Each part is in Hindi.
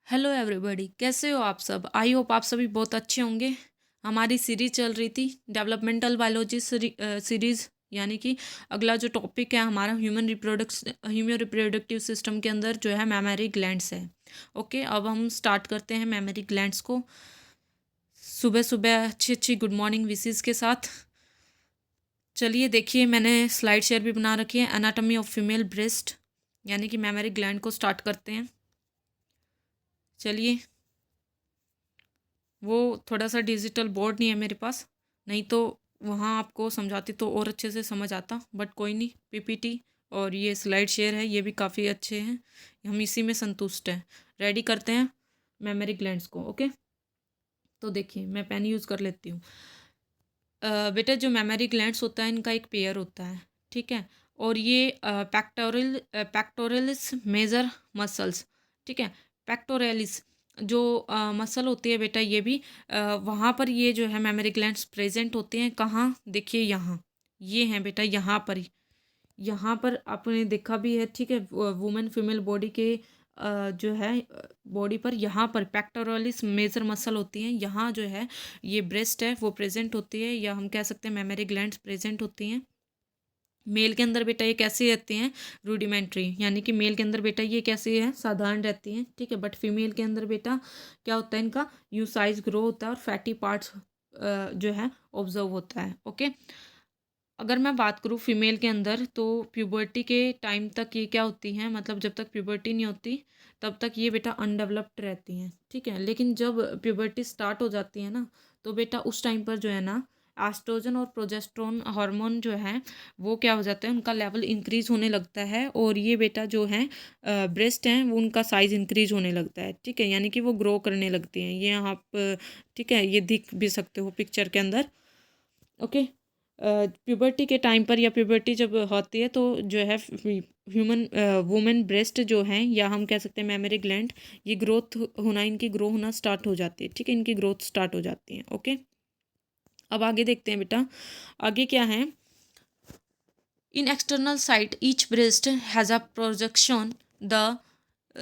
हेलो एवरीबॉडी, कैसे हो आप सब। आई होप आप सभी बहुत अच्छे होंगे। हमारी सीरीज चल रही थी डेवलपमेंटल बायोलॉजी सीरीज़, यानी कि अगला जो टॉपिक है हमारा ह्यूमन रिप्रोडक्टिव सिस्टम के अंदर जो है मेमोरी ग्लैंड्स है। ओके, अब हम स्टार्ट करते हैं मेमोरी ग्लैंड्स को। सुबह सुबह अच्छी अच्छी गुड मॉर्निंग विशेस के साथ चलिए देखिए, मैंने स्लाइड शेयर भी बना रखी है। एनाटॉमी ऑफ फीमेल ब्रेस्ट यानी कि मेमोरी ग्लैंड को स्टार्ट करते हैं। चलिए, वो थोड़ा सा डिजिटल बोर्ड नहीं है मेरे पास, नहीं तो वहाँ आपको समझाती तो और अच्छे से समझ आता, बट कोई नहीं। पीपीटी और ये स्लाइड शेयर है, ये भी काफ़ी अच्छे हैं, हम इसी में संतुष्ट हैं। रेडी करते हैं मेमोरी ग्लैंड्स को। ओके, तो देखिए मैं पेन यूज़ कर लेती हूँ। बेटा, जो मेमोरी ग्लैंड्स होता है इनका एक पेयर होता है, ठीक है। और ये पैक्टोरलिस मेजर मसल्स, ठीक है। पैक्टोरलिस जो मसल होती है बेटा, ये भी वहाँ पर ये जो है मेमोरी ग्लैंड्स प्रेजेंट होते हैं। कहाँ देखिए, यहाँ ये हैं बेटा, यहाँ पर आपने देखा भी है, ठीक है। वुमेन फीमेल बॉडी के जो है बॉडी पर यहाँ पर पेक्टोरलिस मेजर मसल होती हैं। यहाँ जो है ये ब्रेस्ट है वो प्रेजेंट होती है, या हम कह सकते हैं मेमोरी ग्लैंड्स प्रेजेंट होती हैं। मेल के अंदर बेटा ये कैसे रहती हैं, रूडिमेंट्री, यानी कि मेल के अंदर बेटा ये कैसे है, साधारण रहती हैं, ठीक है। बट फीमेल के अंदर बेटा क्या होता है, इनका यू साइज ग्रो होता है और फैटी पार्ट्स जो है ऑब्जर्व होता है। ओके, अगर मैं बात करूँ फीमेल के अंदर, तो प्यूबर्टी के टाइम तक ये क्या होती हैं, मतलब जब तक प्यूबर्टी नहीं होती तब तक ये बेटा अनडेवलप्ड रहती हैं, ठीक है। लेकिन जब प्यूबर्टी स्टार्ट हो जाती है ना, तो बेटा उस टाइम पर जो है ना एस्ट्रोजन और प्रोजेस्टेरोन हार्मोन जो है वो क्या हो जाता है, उनका लेवल इंक्रीज होने लगता है, और ये बेटा जो है ब्रेस्ट हैं वो उनका साइज इंक्रीज होने लगता है, ठीक है। यानी कि वो ग्रो करने लगती हैं, ये आप ठीक है, ये दिख भी सकते हो पिक्चर के अंदर। ओके, प्यूबर्टी के टाइम पर या प्यूबर्टी जब होती है तो जो है ह्यूमन वुमेन ब्रेस्ट जो हैं, या हम कह सकते हैं मेमोरी ग्लैंड, ये इनकी ग्रो होना स्टार्ट हो जाती है, ठीक है। इनकी ग्रोथ स्टार्ट हो जाती है। ओके, अब आगे देखते हैं बेटा, आगे क्या है। इन external site each breast has a projection the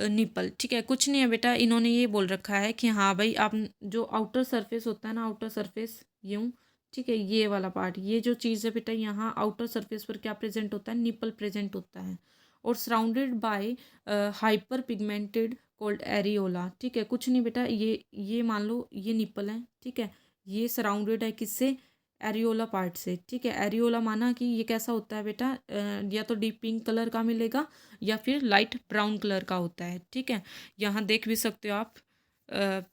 nipple, ठीक है। कुछ नहीं है बेटा, इन्होंने ये बोल रखा है कि हाँ भाई, आप जो आउटर सरफेस होता है ना, आउटर सरफेस यूँ, ठीक है, ये वाला पार्ट, ये जो चीज़ है बेटा, यहाँ आउटर सरफेस पर क्या प्रेजेंट होता है, निपल प्रेजेंट होता है, और surrounded by hyper pigmented cold areola, ठीक है। कुछ नहीं बेटा, ये मान लो ये निपल है, ठीक है। ये सराउंडेड है किससे, एरियोला पार्ट से, ठीक है। एरियोला माना कि ये कैसा होता है बेटा, या तो डीप पिंक कलर का मिलेगा या फिर लाइट ब्राउन कलर का होता है, ठीक है। यहाँ देख भी सकते हो आप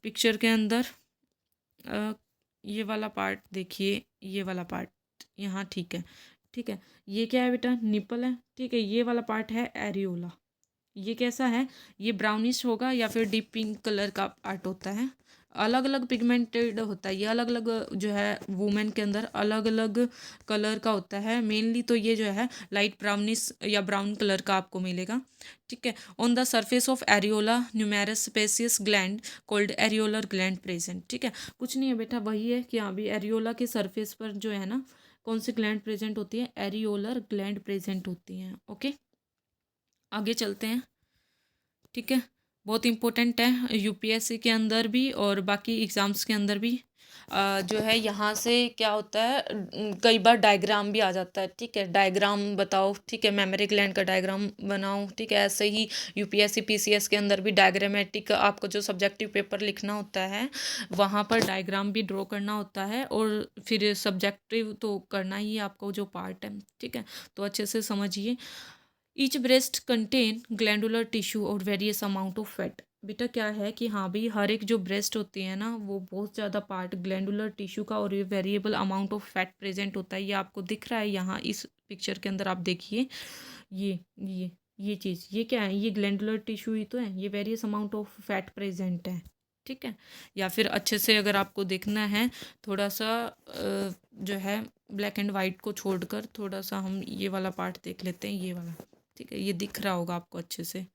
पिक्चर के अंदर, अ, ये वाला पार्ट देखिए, ये वाला पार्ट यहाँ, ठीक है, ठीक है। ये क्या है बेटा, निपल है, ठीक है। ये वाला पार्ट है एरियोला, ये कैसा है, ये ब्राउनिश होगा या फिर डीप पिंक कलर का पार्ट होता है। अलग अलग पिगमेंटेड होता है ये, अलग अलग जो है वुमेन के अंदर अलग अलग कलर का होता है। मेनली तो ये जो है लाइट ब्राउनिश या ब्राउन कलर का आपको मिलेगा, ठीक है। On the surface of areola numerous spacious gland called areolar gland present, ठीक है। कुछ नहीं है बेटा, वही है कि हाँ भी एरियोला के सरफेस पर जो है ना कौन सी ग्लैंड प्रेजेंट होती है, एरियोलर ग्लैंड प्रेजेंट होती हैं। ओके, आगे चलते हैं, ठीक है। बहुत इंपॉर्टेंट है यूपीएससी के अंदर भी और बाकी एग्ज़ाम्स के अंदर भी। जो है यहाँ से क्या होता है, कई बार डायग्राम भी आ जाता है, ठीक है। डायग्राम बताओ, ठीक है, मेमोरी ग्लैंड का डायग्राम बनाओ, ठीक है। ऐसे ही यूपीएससी पीसीएस के अंदर भी डायग्रामेटिक आपको जो सब्जेक्टिव पेपर लिखना होता है वहाँ पर डायग्राम भी ड्रॉ करना होता है, और फिर सब्जेक्टिव तो करना ही है आपको जो पार्ट है, ठीक है। तो अच्छे से समझिए। Each breast contain glandular tissue और वेरियस अमाउंट ऑफ फैट। बेटा क्या है कि हाँ भाई, हर एक जो ब्रेस्ट होती है ना वो बहुत ज़्यादा पार्ट ग्लैंडुलर टिश्यू का और ये variable amount of fat present होता है। ये आपको दिख रहा है यहाँ इस पिक्चर के अंदर, आप देखिए ये ये ये चीज़, ये क्या है, ये ग्लैंडुलर टिश्यू ही तो है, ये various amount of fat present है, ठीक है। या फिर अच्छे से अगर आपको देखना है थोड़ा सा जो है ब्लैक एंड वाइट को छोड़कर, थोड़ा सा हम ये वाला पार्ट देख लेते हैं, ये वाला, ठीक है। ये दिख रहा होगा आपको अच्छे से,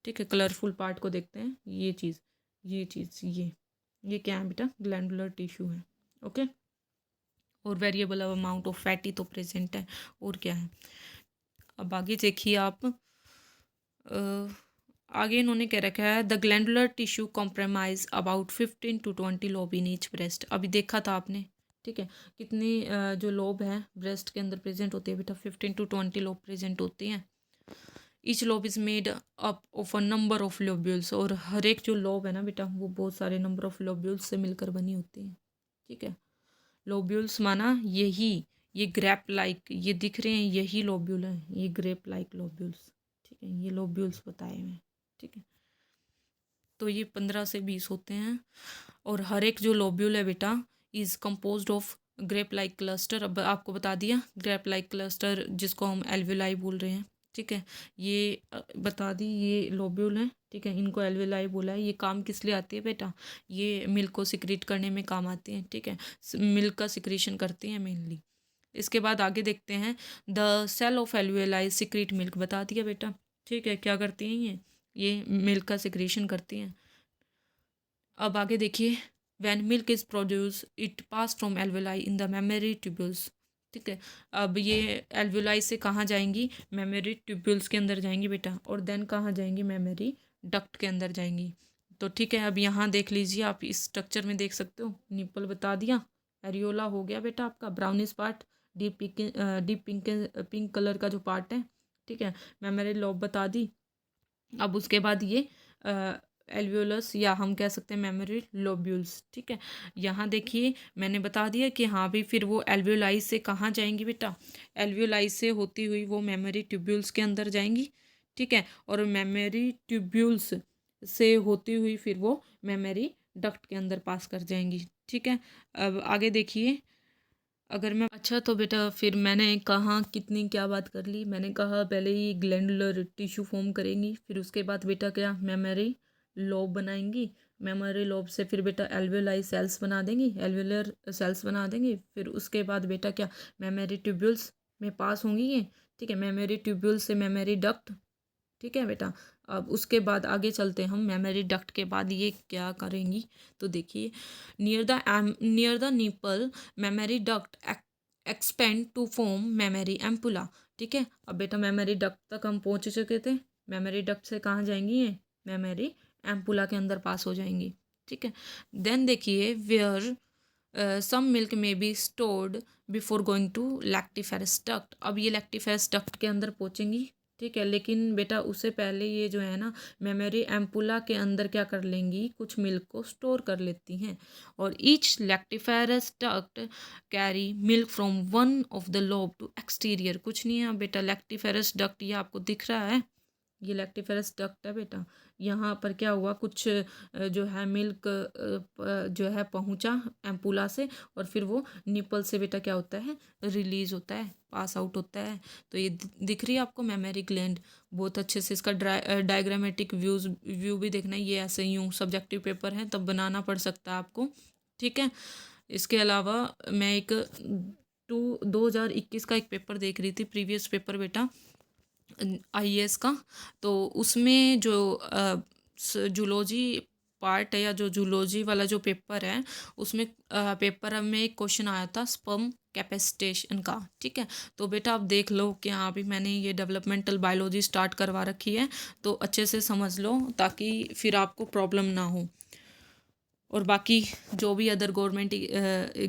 ठीक है। कलरफुल पार्ट को देखते हैं, ये चीज़ ये क्या है बेटा, ग्लैंडुलर टिश्यू है। ओके, और वेरिएबल अमाउंट ऑफ फैटी तो प्रेजेंट है, और क्या है। अब आगे देखिए आप, आगे इन्होंने कह रखा है the glandular tissue compromise about 15 to 20 lobe in each breast. अभी देखा था आपने, ठीक है, कितनी जो लोब है ब्रेस्ट के अंदर प्रेजेंट होती है बेटा, 15 to 20 लोब प्रेजेंट होती हैं। Each lobe is made up of a number of lobules, और हर एक जो लोब है ना बेटा वो बहुत सारे नंबर ऑफ लोब्यूल्स से मिलकर बनी होती है, ठीक है। लोब्यूल्स माना यही, ये ग्रेप लाइक ये दिख रहे हैं, यही लोब्यूल है, ये ग्रेप लाइक लोब्यूल्स, ठीक है, ये लोब्यूल्स बताए हुए हैं, ठीक है। तो ये 15 से 20 होते हैं, और हर एक जो लोब्यूल है बेटा is composed of grape like cluster. अब आपको बता दिया ग्रेप लाइक क्लस्टर जिसको हम एल्वेलाई बोल रहे हैं, ठीक है। ये बता दी ये लोब्यूल हैं, ठीक है, इनको एल्वेलाई बोला है। ये काम किस लिए आती है बेटा, ये मिल्क को सिक्रीट करने में काम आती हैं, ठीक है, मिल्क का सिक्रीशन करती हैं मेनली। इसके बाद आगे देखते हैं the cell of alveoli secrete milk, बता दिया बेटा, ठीक है, क्या करती हैं ये मिल्क का सिक्रीशन करती हैं। अब आगे देखिए when milk is produce it pass from alveoli in the mammary tubules, ठीक है। अब ये एल्वेलाई से कहाँ जाएंगी, मेमोरी ट्यूब्यूल्स के अंदर जाएंगी बेटा, और देन कहाँ जाएंगी, मेमोरी डक्ट के अंदर जाएंगी। तो ठीक है, अब यहाँ देख लीजिए, आप इस स्ट्रक्चर में देख सकते हो, निपल बता दिया, एरियोला हो गया बेटा आपका brownish part, deep pink colour का जो पार्ट है, ठीक है, मेमोरी लोब बता दी। अब उसके बाद ये एल्वियोलस या हम कह सकते हैं मेमोरी लोब्यूल्स, ठीक है। यहाँ देखिए मैंने बता दिया कि हाँ भी फिर वो एल्वियोलाई से कहाँ जाएंगी बेटा, एल्वियोलाई से होती हुई वो मेमोरी ट्यूब्यूल्स के अंदर जाएंगी, ठीक है, और मेमोरी ट्यूब्यूल्स से होती हुई फिर वो मेमोरी डक्ट के अंदर पास कर जाएंगी, ठीक है। अब आगे देखिए, अगर मैं अच्छा तो बेटा फिर मैंने कहा कितनी क्या बात कर ली, मैंने कहा पहले ही ग्लैंडुलर टिश्यू फॉर्म करेंगी, फिर उसके बाद बेटा क्या मेमोरी लोब बनाएंगी, मेमोरी लोब से फिर बेटा एल्वेलाई सेल्स बना देंगी, एल्वेलर सेल्स बना देंगी, फिर उसके बाद बेटा क्या मेमोरी ट्यूब्यूल्स में पास होंगी ये, ठीक है, मेमोरी ट्यूब्यूल से मेमोरी डक्ट, ठीक है बेटा। अब उसके बाद आगे चलते हैं हम, मेमोरी डक्ट के बाद ये क्या करेंगी, तो देखिए near the nipple mammary duct expand to form mammary ampulla, ठीक है। अब बेटा मेमोरी डक्ट तक हम पहुंच चुके थे, मेमोरी डक्ट से कहाँ जाएंगी ये मेमोरी एम्पुला के अंदर पास हो जाएंगी, ठीक है। देन देखिए where some milk may be stored before going to lactiferous duct. अब ये लैक्टिफेरस डक्ट के अंदर पहुंचेंगी, ठीक है, लेकिन बेटा उससे पहले ये जो है ना मेमोरी एम्पुला के अंदर क्या कर लेंगी, कुछ मिल्क को स्टोर कर लेती हैं, और each lactiferous duct carry milk from one of the lobe to exterior. कुछ नहीं है बेटा, लैक्टिफेरस डक्ट ये आपको दिख रहा है, ये लैक्टिफेरस डक्ट है बेटा। यहाँ पर क्या हुआ, कुछ जो है मिल्क जो है पहुँचा एम्पुला से, और फिर वो निपल से बेटा क्या होता है, रिलीज होता है, पास आउट होता है। तो ये दिख रही है आपको मेमोरी ग्लैंड, बहुत अच्छे से इसका डायग्रामेटिक व्यू भी देखना है, ये ऐसे यूँ सब्जेक्टिव पेपर है तब बनाना पड़ सकता है आपको, ठीक है। इसके अलावा मैं एक 2021 का एक पेपर देख रही थी, प्रीवियस पेपर बेटा आईएएस का, तो उसमें जो जूलॉजी पार्ट है या जो जूलॉजी वाला जो पेपर है उसमें पेपर में एक क्वेश्चन आया था स्पर्म कैपेसिटेशन का, ठीक है। तो बेटा आप देख लो कि हाँ भी मैंने ये डेवलपमेंटल बायोलॉजी स्टार्ट करवा रखी है, तो अच्छे से समझ लो ताकि फिर आपको प्रॉब्लम ना हो। और बाकी जो भी अदर गवर्नमेंट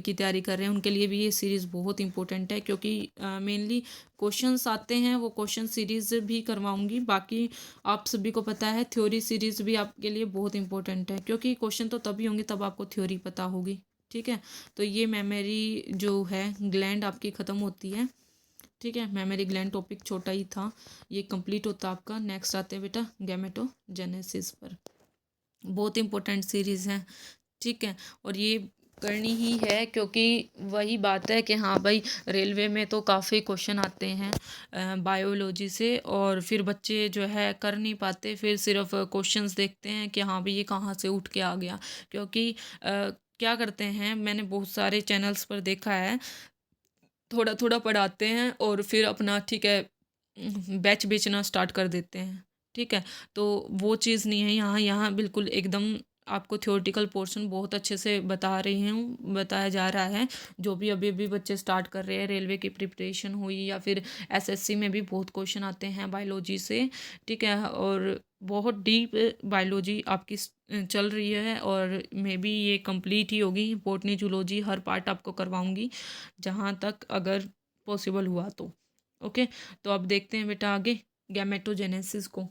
की तैयारी कर रहे हैं उनके लिए भी ये सीरीज़ बहुत इंपॉर्टेंट है, क्योंकि मेनली क्वेश्चंस आते हैं, वो क्वेश्चन सीरीज़ भी करवाऊंगी। बाकी आप सभी को पता है थ्योरी सीरीज़ भी आपके लिए बहुत इंपॉर्टेंट है, क्योंकि क्वेश्चन तो तभी होंगे तब आपको थ्योरी पता होगी, ठीक है। तो ये मेमोरी जो है ग्लैंड आपकी ख़त्म होती है, ठीक है। मेमोरी ग्लैंड टॉपिक छोटा ही था, ये कंप्लीट होता आपका। नेक्स्ट आते हैं बेटा गैमेटोजेनेसिस पर, बहुत इंपॉर्टेंट सीरीज़ है, ठीक है। और ये करनी ही है क्योंकि वही बात है कि हाँ भाई रेलवे में तो काफ़ी क्वेश्चन आते हैं बायोलॉजी से, और फिर बच्चे जो है कर नहीं पाते, फिर सिर्फ क्वेश्चंस देखते हैं कि हाँ भाई ये कहाँ से उठ के आ गया। क्योंकि क्या करते हैं, मैंने बहुत सारे चैनल्स पर देखा है, थोड़ा थोड़ा पढ़ाते हैं और फिर अपना ठीक है बैच बेचना स्टार्ट कर देते हैं, ठीक है। तो वो चीज़ नहीं है यहाँ, यहाँ बिल्कुल एकदम आपको थ्योरेटिकल पोर्शन बहुत अच्छे से बता रही हूँ, बताया जा रहा है। जो भी अभी अभी बच्चे स्टार्ट कर रहे हैं, रेलवे की प्रिपरेशन हुई या फिर एसएससी में भी बहुत क्वेश्चन आते हैं बायोलॉजी से, ठीक है। और बहुत डीप बायोलॉजी आपकी चल रही है, और मे बी ये कंप्लीट ही होगी। बॉटनी जूलॉजी हर पार्ट आपको करवाऊंगी जहाँ तक अगर पॉसिबल हुआ तो। ओके, तो अब देखते हैं बेटा आगे गैमेटोजेनेसिस को।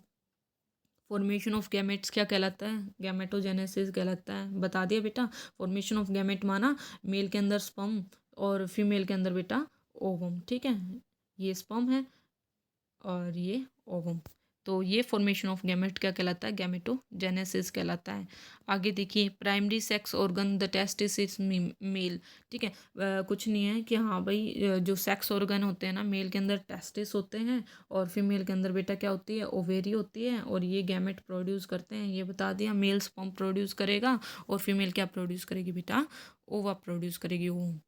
फॉर्मेशन ऑफ गैमेट्स क्या कहलाता है? गैमेटोजेनेसिस कहलाता है। बता दिया बेटा। फॉर्मेशन ऑफ गैमेट माना मेल के अंदर स्पर्म और फीमेल के अंदर बेटा ओवम। ठीक है, ये स्पर्म है और ये ओवम। तो ये फॉर्मेशन ऑफ गैमेट क्या कहलाता है? गैमेटोजेनेसिस कहलाता है। आगे देखिए, primary sex organ the testis is male. ठीक है, कुछ नहीं है कि हाँ भाई जो सेक्स ऑर्गन होते हैं ना, मेल के अंदर टेस्टिस होते हैं और फीमेल के अंदर बेटा क्या होती है? ओवेरी होती है, और ये गैमेट प्रोड्यूस करते हैं। ये बता दिया, मेल स्पर्म प्रोड्यूस करेगा और फीमेल क्या प्रोड्यूस करेगी बेटा? ओवा प्रोड्यूस करेगी, ओवम।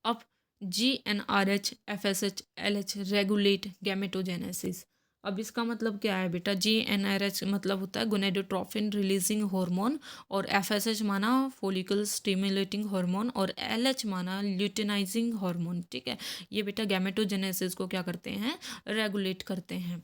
अब GnRH FSH LH regulate gametogenesis. अब इसका मतलब क्या है बेटा? GnRH मतलब होता है गोनेडोट्रोफिन रिलीजिंग हार्मोन, और FSH माना फॉलिकल स्टिमुलेटिंग हार्मोन, और LH माना ल्यूटिनाइजिंग हार्मोन। ठीक है, ये बेटा गैमेटोजेनेसिस को क्या करते हैं? रेगुलेट करते हैं।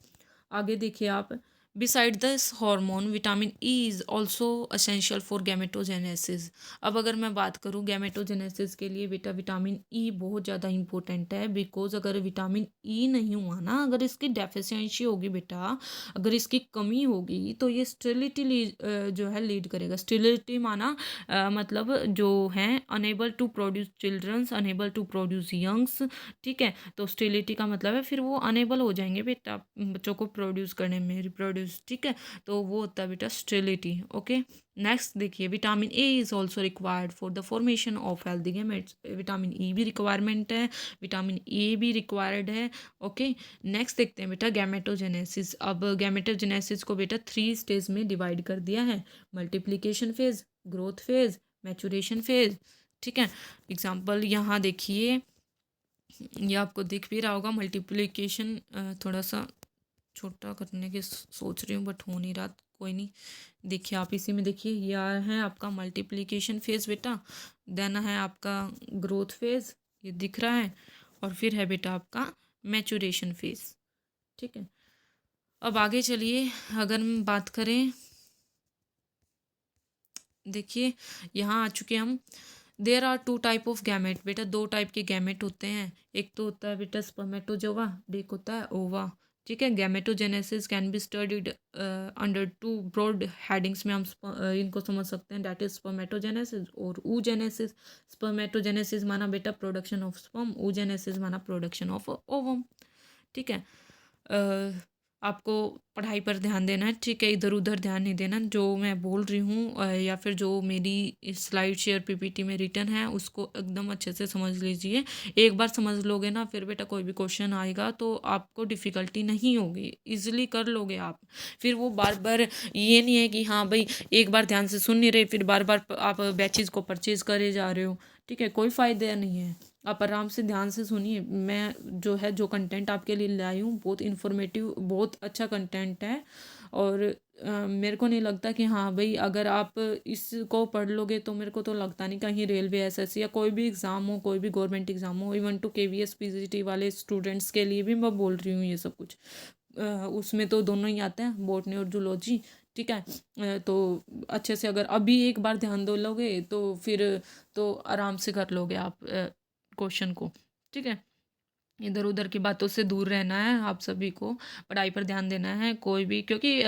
आगे देखिए आप, beside this hormone vitamin E is also essential for gametogenesis. अब अगर मैं बात करूँ गैमेटोजेनेसिस के लिए बेटा, विटामिन ई बहुत ज़्यादा इंपॉर्टेंट है। बिकॉज अगर विटामिन ई नहीं हुआ ना, अगर इसकी डेफिशिएंसी होगी बेटा, अगर इसकी कमी होगी तो ये स्टेरिलिटी जो है लीड करेगा। स्टेरिलिटी माना मतलब जो है unable to produce childrens, unable to produce youngs. ठीक है, तो स्टेरिलिटी का मतलब है फिर वो अनेबल हो जाएंगे बेटा बच्चों को प्रोड्यूस करने में, रिप्रोड्यूस। ठीक है, तो वो होता है बेटा स्टेरिलिटी। ओके, नेक्स्ट देखिए, vitamin A is also required for the formation of healthy gametes. Vitamin E भी रिक्वायरमेंट है, विटामिन ए भी रिक्वायर्ड है। ओके, नेक्स्ट देखते हैं बेटा गैमेटोजेनेसिस। अब गैमेटोजेनेसिस को बेटा 3 स्टेज में डिवाइड कर दिया है: multiplication phase, growth phase, maturation phase. ठीक है, एग्जाम्पल यहाँ देखिए, ये आपको दिख भी रहा होगा। मल्टीप्लिकेशन थोड़ा सा छोटा करने की सोच रही हूँ बट हो नहीं रहा, कोई नहीं। देखिए आप इसी में देखिए, यह है आपका मल्टीप्लिकेशन फेज बेटा, देन है आपका ग्रोथ फेज, ये दिख रहा है, और फिर है बेटा आपका मैचुरेशन फेज। ठीक है, अब आगे चलिए, अगर हम बात करें, देखिए यहाँ आ चुके हम। There are 2 type of gamete बेटा, 2 टाइप के गैमेट होते हैं। एक तो होता है बेटा स्पर्मेटोजोवा, एक होता है ओवा। ठीक है, gametogenesis can be studied under 2 broad headings में हम इनको समझ सकते हैं, दैट इज स्पर्मेटोजेनेसिस और oogenesis। स्पर्मेटोजेनेसिस माना बेटा प्रोडक्शन ऑफ स्पर्म, oogenesis माना प्रोडक्शन ऑफ ओवम। ठीक है, आपको पढ़ाई पर ध्यान देना है। ठीक है, इधर उधर ध्यान नहीं देना। जो मैं बोल रही हूँ या फिर जो मेरी स्लाइड शेयर पीपीटी में रिटर्न है उसको एकदम अच्छे से समझ लीजिए। एक बार समझ लोगे ना, फिर बेटा कोई भी क्वेश्चन आएगा तो आपको डिफ़िकल्टी नहीं होगी, इजीली कर लोगे आप। फिर वो बार बार ये नहीं है कि हाँ भाई एक बार ध्यान से सुन नहीं रहे, फिर बार बार आप बैचेज़ को परचेज करे जा रहे हो। ठीक है, कोई फ़ायदा नहीं है। आप आराम से ध्यान से सुनिए। मैं जो है जो कंटेंट आपके लिए लाई हूँ बहुत इन्फॉर्मेटिव, बहुत अच्छा कंटेंट है। और मेरे को नहीं लगता कि हाँ भाई अगर आप इसको पढ़ लोगे तो मेरे को तो लगता नहीं कहीं रेलवे एसएससी या कोई भी एग्ज़ाम हो, कोई भी गवर्नमेंट एग्ज़ाम हो, इवन टू केवीएस पीजीटी वाले स्टूडेंट्स के लिए भी मैं बोल रही हूँ ये सब कुछ। उसमें तो दोनों ही आते हैं, बॉटनी और जूलॉजी। ठीक है, तो अच्छे से अगर अभी एक बार ध्यान दो लोगे तो फिर तो आराम से कर लोगे आप क्वेश्चन को। ठीक है, इधर उधर की बातों से दूर रहना है आप सभी को, पढ़ाई पर ध्यान देना है। कोई भी, क्योंकि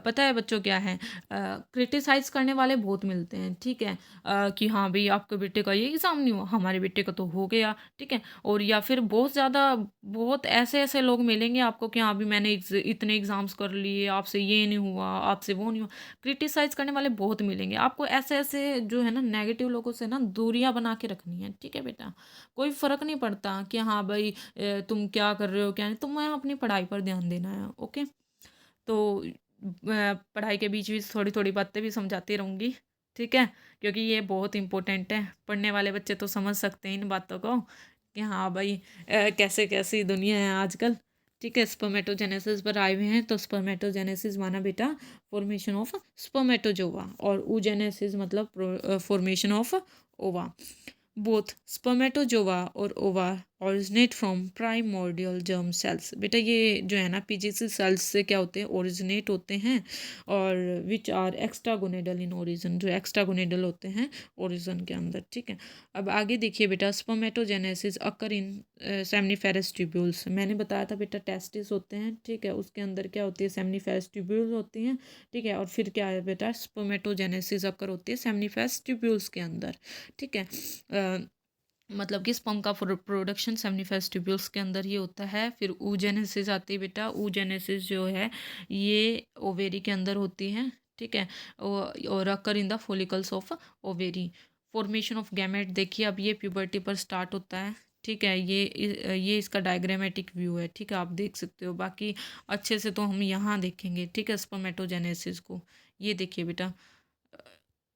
पता है बच्चों क्या है, क्रिटिसाइज़ करने वाले बहुत मिलते हैं। ठीक है, कि हाँ भाई आपके बेटे का ये एग्ज़ाम नहीं हुआ, हमारे बेटे का तो हो गया। ठीक है, और या फिर बहुत ज़्यादा बहुत ऐसे ऐसे लोग मिलेंगे आपको कि हाँ अभी मैंने इतने एग्ज़ाम्स कर लिए, आपसे ये नहीं हुआ, आपसे वो नहीं हुआ। क्रिटिसाइज़ करने वाले बहुत मिलेंगे आपको। ऐसे ऐसे जो है ना नेगेटिव लोगों से ना दूरियाँ बना के रखनी है। ठीक है बेटा, कोई फ़र्क नहीं पड़ता कि हाँ भाई तुम क्या कर रहे हो क्या नहीं, तुम्हें अपनी पढ़ाई पर ध्यान देना है। ओके, तो पढ़ाई के बीच बीच थोड़ी थोड़ी बातें भी समझाती रहूँगी। ठीक है, क्योंकि ये बहुत इंपॉर्टेंट है। पढ़ने वाले बच्चे तो समझ सकते हैं इन बातों को कि हाँ भाई कैसे कैसी दुनिया है आजकल। ठीक है, स्पर्मेटोजेनेसिस पर आए हुए हैं। तो स्पर्मेटोजेनेसिस माना बेटा फॉर्मेशन ऑफ स्पर्मेटोजोवा, और oogenesis मतलब फॉर्मेशन ऑफ ओवा। बोथ स्पर्मेटोजोवा और ओवा originate from primordial germ cells. बेटा ये जो है ना पीजीसी सेल्स से क्या होते हैं, ओरिजिनेट होते हैं, और विच आर एक्स्ट्रागोनेडल इन ओरिजिन, जो एक्स्ट्रागोनेडल होते हैं ओरिजिन के अंदर। ठीक है, अब आगे देखिए बेटा, spermatogenesis occur in seminiferous tubules. मैंने बताया था बेटा टेस्टिस होते हैं, ठीक है, उसके अंदर क्या होती है, सेमनीफेरस ट्यूब्यूल्स होती हैं। ठीक है, और फिर क्या है बेटा, स्पर्मेटोजेनेसिस अकर होती है सेमनीफेरस ट्यूब्यूल्स के अंदर। ठीक है, मतलब कि स्पर्म का प्रोडक्शन सेमनीफेरस ट्यूब्यूल्स के अंदर ये होता है। फिर oogenesis आती है बेटा, oogenesis जो है ये ओवेरी के अंदर होती है। ठीक है, और occur in the follicles of ovary. Formation of gamete देखिए, अब ये प्यूबर्टी पर स्टार्ट होता है। ठीक है, ये इसका डायग्रामेटिक व्यू है। ठीक है, आप देख सकते हो, बाकी अच्छे से तो हम यहाँ देखेंगे। ठीक है, स्पर्मेटोजेनेसिस को ये देखिए बेटा,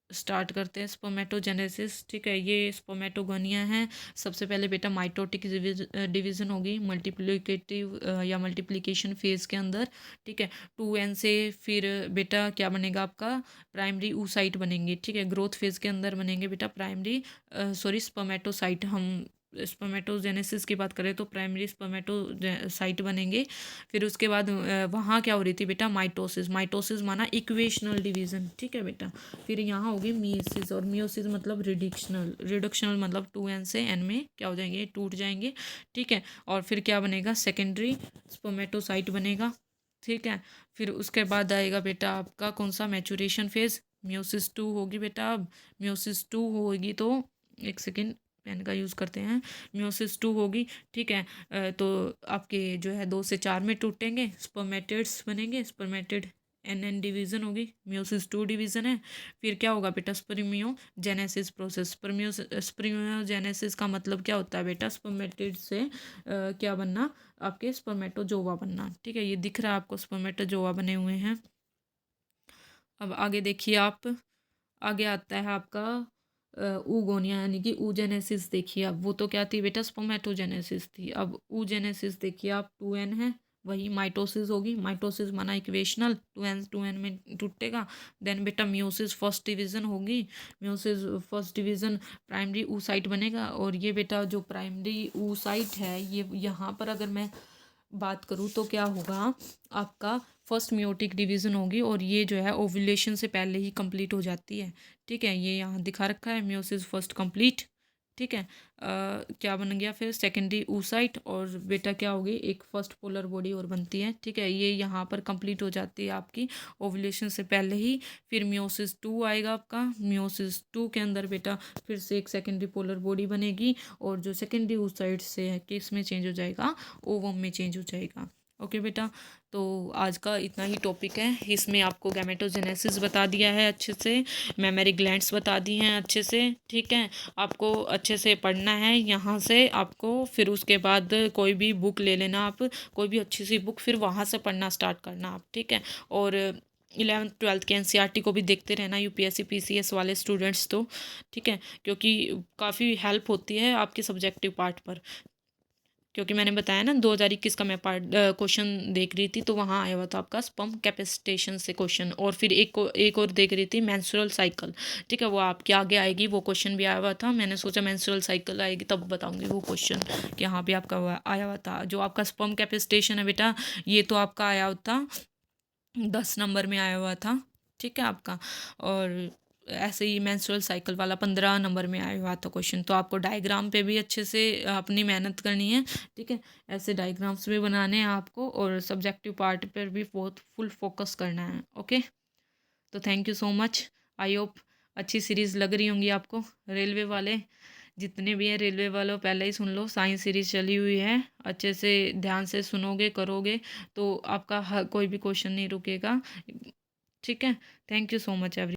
स्टार्ट करते हैं स्पर्मेटोजेनेसिस। ठीक है, ये स्पर्मेटोगोनिया है। सबसे पहले बेटा माइटोटिक डिवीजन होगी मल्टीप्लिकेटिव या मल्टीप्लिकेशन फेज के अंदर। ठीक है, 2n से फिर बेटा क्या बनेगा आपका, प्राइमरी oocyte बनेंगे। ठीक है, ग्रोथ फेज के अंदर बनेंगे बेटा प्राइमरी स्पर्मेटोसाइट। हम स्पर्मेटोजेनेसिस की बात करें तो प्राइमरी स्पर्मेटोसाइट बनेंगे। फिर उसके बाद वहाँ क्या हो रही थी बेटा, माइटोसिस। माइटोसिस माना इक्वेशनल डिवीजन। ठीक है बेटा, फिर यहाँ होगी मियोसिस, और मियोसिस मतलब रिडक्शनल, रिडक्शनल मतलब 2n से n में क्या हो जाएंगे, टूट जाएंगे। ठीक है, और फिर क्या बनेगा, सेकेंडरी स्पर्मेटोसाइट बनेगा। ठीक है, फिर उसके बाद आएगा बेटा आपका कौन सा, मैचुरेशन फेज, मियोसिस 2 होगी बेटा। अब मियोसिस 2 होगी तो एक सेकेंड पेन का यूज़ करते हैं, मियोसिस 2 होगी। ठीक है, तो आपके जो है 2 से 4 में टूटेंगे, स्पर्मेटिड्स बनेंगे। स्पर्मेटिड एन डिवीज़न होगी, मियोसिस 2 डिवीज़न है। फिर क्या होगा बेटा, स्पर्मियोजेनेसिस प्रोसेस। स्पर्मियोजेनेसिस का मतलब क्या होता है बेटा, स्पर्मेटिड से क्या बनना, आपके स्पर्मेटोजोवा बनना। ठीक है, ये दिख रहा है आपको, स्पर्मेटोजोवा बने हुए हैं। अब आगे देखिए आप, आगे आता है आपका ऊगोनिया यानी कि oogenesis। देखिए अब वो तो क्या थी बेटा, स्पर्मेटोजेनेसिस थी। अब oogenesis देखिए आप, 2n है, वही माइटोसिस होगी। माइटोसिस माना इक्वेशनल, 2n में टूटेगा। देन बेटा मियोसिस फर्स्ट डिवीजन होगी। Meiosis first division primary oocyte बनेगा। और ये बेटा जो प्राइमरी oocyte है, ये यहाँ पर अगर मैं बात करूँ तो क्या होगा, आपका फर्स्ट मियोटिक डिवीज़न होगी, और ये जो है ओव्यूलेशन से पहले ही कंप्लीट हो जाती है। ठीक है, ये यहाँ दिखा रखा है, मियोसिस फर्स्ट कंप्लीट। ठीक है, क्या बन गया फिर, सेकेंडरी oocyte, और बेटा क्या होगी, एक फर्स्ट पोलर बॉडी और बनती है। ठीक है, ये यहाँ पर कंप्लीट हो जाती है आपकी ओव्यूलेशन से पहले ही। फिर मियोसिस 2 आएगा आपका, मियोसिस 2 के अंदर बेटा फिर से एक सेकेंडरी पोलर बॉडी बनेगी, और जो सेकेंडरी oocyte से है किस में चेंज हो जाएगा, ओवम में चेंज हो जाएगा। ओके बेटा, तो आज का इतना ही टॉपिक है। इसमें आपको गैमेटोजेनेसिस बता दिया है अच्छे से, मेमरी ग्लैंड्स बता दी हैं अच्छे से। ठीक है, आपको अच्छे से पढ़ना है यहाँ से आपको, फिर उसके बाद कोई भी बुक ले लेना आप, कोई भी अच्छी सी बुक, फिर वहाँ से पढ़ना स्टार्ट करना आप। ठीक है, और 11th-12th के एनसीईआरटी को भी देखते रहना, यूपीएससी पीसीएस वाले स्टूडेंट्स तो। ठीक है, क्योंकि काफ़ी हेल्प होती है आपके सब्जेक्टिव पार्ट पर। क्योंकि मैंने बताया ना 2021 का मैं पार्ट क्वेश्चन देख रही थी, तो वहाँ आया हुआ था आपका स्पर्म कैपेसिटेशन से क्वेश्चन, और फिर एक और देख रही थी मेंस्ट्रुअल साइकिल। ठीक है, वो आपके आगे आएगी, वो क्वेश्चन भी आया हुआ था। मैंने सोचा मेंस्ट्रुअल साइकिल आएगी तब बताऊंगी वो क्वेश्चन कि यहाँ पे आपका आया हुआ था। जो आपका स्पर्म कैपेसिटेशन है बेटा, ये तो आपका आया हुआ था 10 नंबर में आया हुआ था। ठीक है आपका, और ऐसे ही मेंस्ट्रुअल साइकिल वाला 15 नंबर में आया हुआ था क्वेश्चन। तो आपको डायग्राम पे भी अच्छे से अपनी मेहनत करनी है। ठीक है, ऐसे डायग्राम्स भी बनाने हैं आपको, और सब्जेक्टिव पार्ट पर भी बहुत फुल फोकस करना है। ओके, तो thank you so much. I hope अच्छी सीरीज़ लग रही होंगी आपको। रेलवे वाले जितने भी हैं, रेलवे वालों पहले ही सुन लो, साइंस सीरीज़ चली हुई है, अच्छे से ध्यान से सुनोगे करोगे तो आपका कोई भी क्वेश्चन नहीं रुकेगा। ठीक है, thank you so much every.